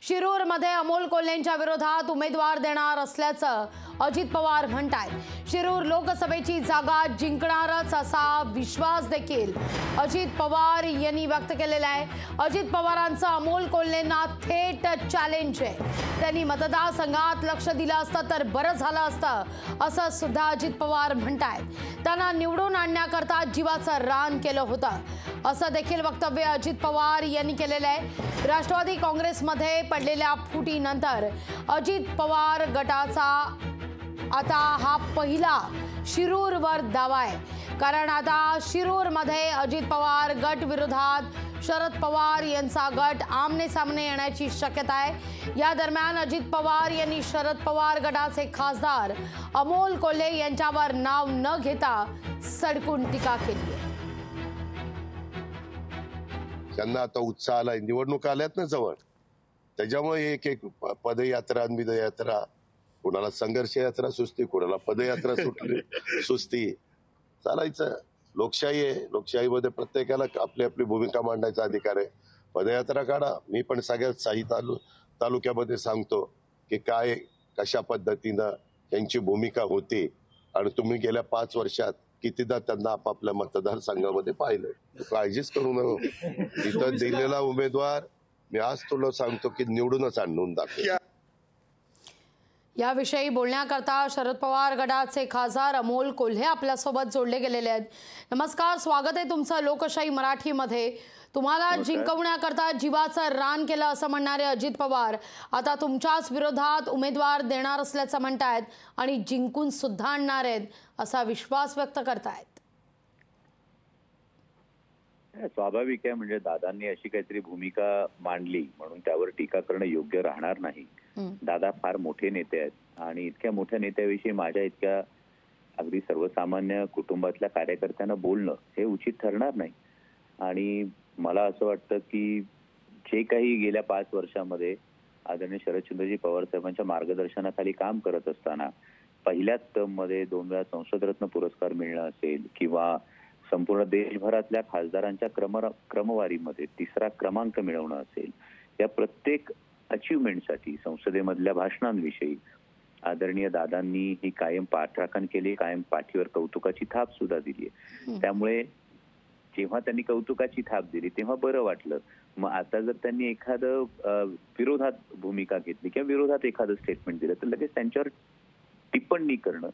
शिरूरमध्ये अमोल कोल्हेंच्या विरोधात उमेदवार देणार असल्याचं अजित पवार म्हणतायत। शिरूर लोकसभेची जागा जिंकणारच असा विश्वास देखील अजित पवार यांनी व्यक्त केलेला आहे। अजित पवारांचं अमोल कोल्हेंना थेट चॅलेंज आहे। त्यांनी मतदारसंघात लक्ष दिलं असतं तर बरं झालं असतं असं सुद्धा अजित पवार म्हणतायत। त्यांना निवडून आणण्याकरता जीवाचं रान केलं होतं असं देखील वक्तव्य अजित पवार यांनी केलेलं आहे। राष्ट्रवादी काँग्रेसमध्ये पडलेल्या फुटीनंतर अजित पवार गटाचा आता हा पहिला शिरूरवर दावा आहे, कारण आता शिरूरमध्ये अजित पवार गट विरोधात शरद पवार यांचा गट आमने सामने येण्याची शक्यता आहे। या दरम्यान अजित पवार यांनी शरद पवार गटाचे खासदार अमोल कोल्हे यांच्यावर नाव न घेता सडकून टीका केली आहे। त्यांना आता उत्साह आलाय, निवडणूक आल्यात ना जवळ, त्याच्यामुळे एक एक पदयात्रा विदयात्रा, कोणाला संघर्ष यात्रा सुस्ती, कोणाला पदयात्रा सुटली सुस्ती, चालायचं। लोकशाही आहे, लोकशाहीमध्ये प्रत्येकाला आपली आपली भूमिका मांडायचा अधिकार आहे। पदयात्रा काढा, मी पण सगळ्यात साई तालुक्यामध्ये सांगतो की काय कशा पद्धतीनं त्यांची भूमिका होती आणि तुम्ही गेल्या 5 वर्षात कितीदा त्यांना आपापल्या मतदारसंघामध्ये पाहिलं। काळजीच करू नका, तिथं दिलेला उमेदवार मी आज तुला सांगतो की निवडूनच आणून दाखव। याविषयी बोलण्याकरता शरद पवार गटाचे खासदार अमोल कोल्हे आपल्यासोबत जोडले गेलेले आहेत। नमस्कार, स्वागत आहे तुमचं लोकशाही मराठीमध्ये। तुम्हाला जिंकवण्याकरता जीवाचं रान केलं असं म्हणणारे अजित पवार आता तुमच्याच विरोधात उमेदवार देणार असल्याचं म्हणतायत आणि जिंकून सुद्धा आणणार आहेत असा विश्वास व्यक्त करतायत। स्वाभाविक आहे, म्हणजे दादांनी अशी काहीतरी भूमिका मांडली म्हणून त्यावर टीका करणं योग्य राहणार नाही। दादा फार मोठे नेते आहेत आणि इतक्या मोठ्या नेत्याविषयी माझ्या इतक्या अगदी सर्वसामान्य कुटुंबातल्या कार्यकर्त्यांना बोलणं हे उचित ठरणार नाही। आणि मला असं वाटतं की जे काही गेल्या 5 वर्षामध्ये आदरणीय शरदचंद्रजी पवार साहेबांच्या मार्गदर्शनाखाली काम करत असताना पहिल्याच टर्ममध्ये 2 वेळा संसदरत्न पुरस्कार मिळणं असेल किंवा संपूर्ण देशभरातल्या खासदारांच्या क्रमवारीमध्ये 3रा क्रमांक मिळवणं असेल, या प्रत्येक अचीवमेंटसाठी संसदेमधल्या भाषणांविषयी आदरणीय दादांनी ही कायम पाठराखण केली, कायम पाठीवर कौतुकाची थाप सुद्धा दिली आहे। त्यामुळे जेव्हा त्यांनी कौतुकाची थाप दिली तेव्हा बरं वाटलं। मग आता जर त्यांनी एखादं विरोधात भूमिका घेतली किंवा विरोधात एखादं स्टेटमेंट दिलं तर लगेच त्यांच्यावर टिप्पणी करणं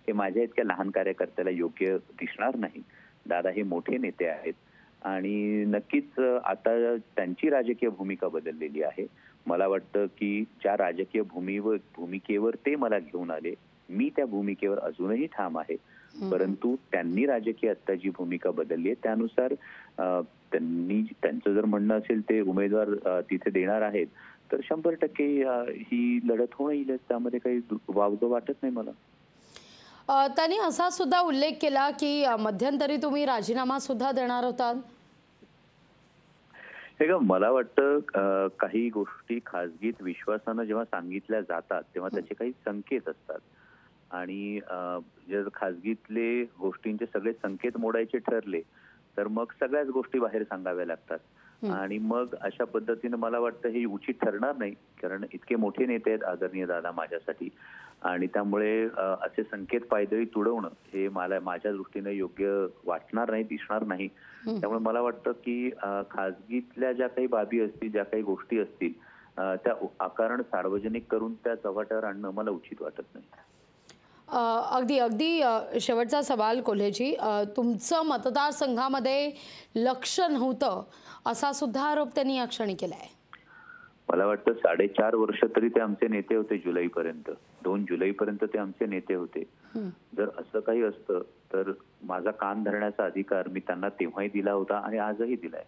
हे माझ्या इतक्या लहान कार्यकर्त्याला योग्य दिसणार नाही। दादा हे मोठे नेते आहेत आणि नक्कीच आता त्यांची राजकीय भूमिका बदललेली आहे। मला वाटतं की ज्या राजकीय भूमिकेवर ते मला घेऊन आले, मी त्या भूमिकेवर अजूनही ठाम आहे। परंतु त्यांनी राजकीय आता जी भूमिका बदलली आहे त्यानुसार त्यांचं जर म्हणणं असेल ते उमेदवार तिथे देणार आहेत तर 100% ही लढत होईल, त्यामध्ये काही वावगं वाटत नाही मला। त्यांनी असा सुद्धा उल्लेख केला की मध्यंतरी तुम्ही राजीनामा सुद्धा देणार होतात। हे का, मला वाटतं काही गोष्टी खासगीत विश्वासानं जेव्हा सांगितल्या जातात तेव्हा त्याचे काही संकेत असतात आणि जर खासगीतले गोष्टींचे सगळे संकेत मोडायचे ठरले तर मग सगळ्याच गोष्टी बाहेर सांगाव्या लागतात आणि मग अशा पद्धतीने मला वाटतं हे उचित ठरणार नाही, कारण इतके मोठे नेते आहेत आदरणीय दादा माझ्यासाठी आणि त्यामुळे असे संकेत पायदळी तुडवणं हे मला माझ्या दृष्टीने योग्य वाटणार नाही, दिसणार नाही। त्यामुळे मला वाटतं की खासगीतल्या ज्या काही बाबी असतील, ज्या काही गोष्टी असतील त्या आकारण सार्वजनिक करून त्या चव्हाट्यावर आणणं मला उचित वाटत नाही। अगदी शेवटचा सवाल कोल्हेजी, तुमचं मतदारसंघामध्ये लक्ष नव्हतं असा सुद्धा आरोप त्यांनी या क्षणी केलाय। मला वाटतं 4.5 वर्ष तरी ते आमचे नेते होते, जुलैपर्यंत 2 जुलैपर्यंत ते आमचे नेते होते। जर असं काही असतं तर माझा कान धरण्याचा अधिकार मी त्यांना तेव्हाही दिला होता आणि आजही दिलाय।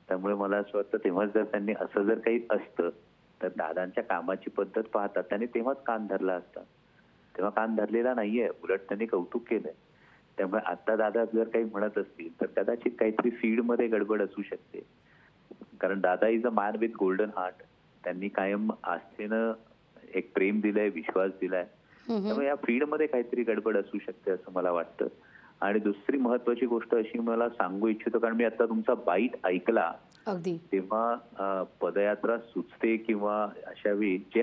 त्यामुळे मला असं वाटतं तेव्हाच जर त्यांनी असं जर काही असतं तर दादांच्या कामाची पद्धत पाहता त्यांनी तेव्हाच कान धरला असता। तेव्हा कान धरलेला नाहीये, उलट त्यांनी कौतुक केलंय। त्यामुळे आता दादा जर काही म्हणत असतील तर कदाचित काहीतरी फीडमध्ये गडबड असू शकते, कारण दादा is a man with golden heart. त्यांनी कायम आस्थेनं एक प्रेम दिलंय, विश्वास दिलाय, त्यामुळे या फीडमध्ये काहीतरी गडबड असू शकते असं मला वाटतं। आणि दुसरी महत्वाची गोष्ट अशी मला सांगू इच्छितो, कारण मी आता तुमचा बाईट ऐकला अगदी तेव्हा पदयात्रा सुचते किंवा अशा वेळी जे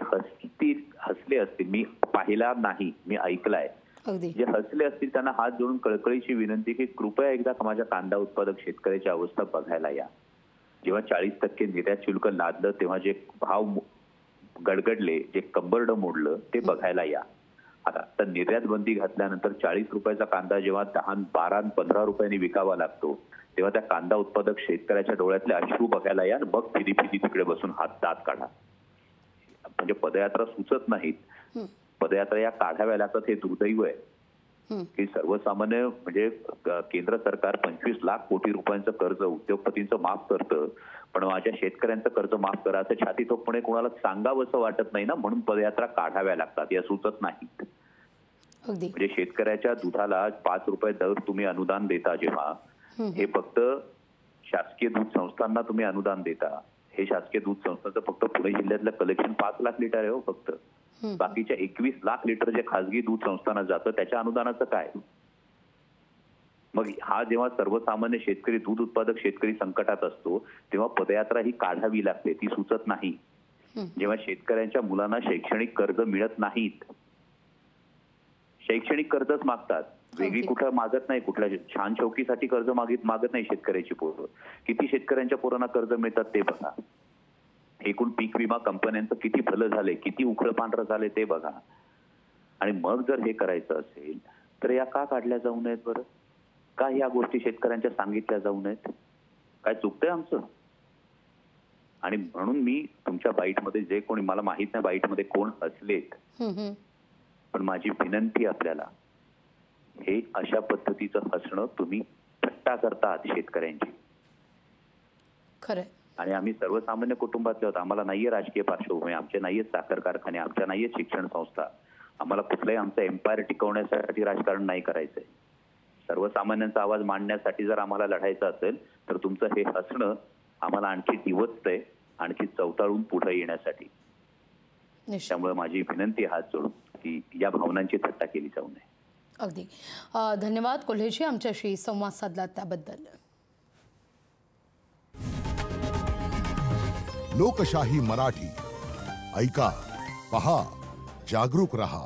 हसले असतील, मी पाहिला नाही, मी ऐकलाय, अगदी जे हसले असतील त्यांना हात जोडून कळकळीची विनंती की कृपया एकदा माझ्या कांदा उत्पादक शेतकऱ्याची अवस्था बघायला या. जेव्हा 40% निर्यात शुल्क लादलं तेव्हा जे भाव गडगडले, जे कंबरड मोडलं ते बघायला या. आता निर्यात बंदी घातल्यानंतर 40 रुपयाचा कांदा जेव्हा 10, 12, 15 रुपयांनी विकावा लागतो तेव्हा त्या कांदा उत्पादक शेतकऱ्याच्या डोळ्यातले अश्रू बघायला या. मग फिदी तिकडे बसून हात दात काढा. म्हणजे पदयात्रा सुचत नाहीत, पदयात्रा या काढाव्या लागतात. हे दुर्दैव आहे की सर्वसामान्य म्हणजे केंद्र सरकार 25 लाख कोटी रुपयांचं कर्ज उद्योगपतींचं माफ करतं, पण माझ्या शेतकऱ्यांचं कर्ज माफ करा असं छाती ठोकपणे कोणाला सांगावं असं वाटत नाही ना, म्हणून पदयात्रा काढाव्या लागतात, या सुचत नाहीत. म्हणजे शेतकऱ्याच्या दुधाला 5 रुपये दर तुम्ही अनुदान देता जेव्हा, हे फक्त शासकीय दूध संस्थांना तुम्ही अनुदान देता. हे शासकीय दूध संस्थांचं फक्त पुणे जिल्ह्यातलं कलेक्शन 5 लाख लिटर आहे हो फक्त. बाकीच्या 21 लाख लिटर जे खासगी दूध संस्थांना जातं त्याच्या अनुदानाचं काय? मग हा जेव्हा सर्वसामान्य शेतकरी, दूध उत्पादक शेतकरी संकटात असतो तेव्हा पदयात्रा ही काढावी लागते, ती सुचत नाही. जेव्हा शेतकऱ्यांच्या मुलांना शैक्षणिक कर्ज मिळत नाहीत, शैक्षणिक कर्जच मागतात, वेगळी कुठं मागत नाही, कुठल्या छान चौकीसाठी कर्ज मागत नाही शेतकऱ्याची पोरं. किती शेतकऱ्यांच्या पोरांना कर्ज मिळतात ते बघा. एकूण पीक विमा कंपन्यांचं किती भलं झालंय, किती उखळ पांढरं झालंय ते बघा. आणि मग जर हे करायचं असेल तर या का काढल्या जाऊ नयेत बरं? का या गोष्टी शेतकऱ्यांच्या सांगितल्या जाऊ नयेत? काय चुकतंय आमचं? आणि म्हणून मी तुमच्या बाईटमध्ये जे कोणी, मला माहित नाही बाईटमध्ये कोण हसलेत, पण माझी विनंती आपल्याला, हे अशा पद्धतीचं हसणं तुम्ही थट्टा करतात शेतकऱ्यांची. खरं. आणि आम्ही सर्वसामान्य कुटुंबातले आहोत, आम्हाला नाहीये राजकीय पार्श्वभूमी, आमचे नाहीये साखर कारखाने, आमच्या नाहीये शिक्षण संस्था, आम्हाला कुठलाही आमचा एम्पायर टिकवण्यासाठी राजकारण नाही करायचंय. सर्वसामान्यांचा आवाज मांडण्यासाठी जर आम्हाला लढायचं असेल तर तुमचं हे हसणं आम्हाला आणखी दिवसतंय, आणखी चवताळून पुढे येण्यासाठी. त्यामुळे माझी विनंती हात जोडून की या भावनांची थट्टा केली जाऊ नये. अगदी धन्यवाद कोल्हेजी, आमच्याशी संवाद साधला त्याबद्दल. लोकशाही मराठी ऐका, पहा, जागरूक रहा.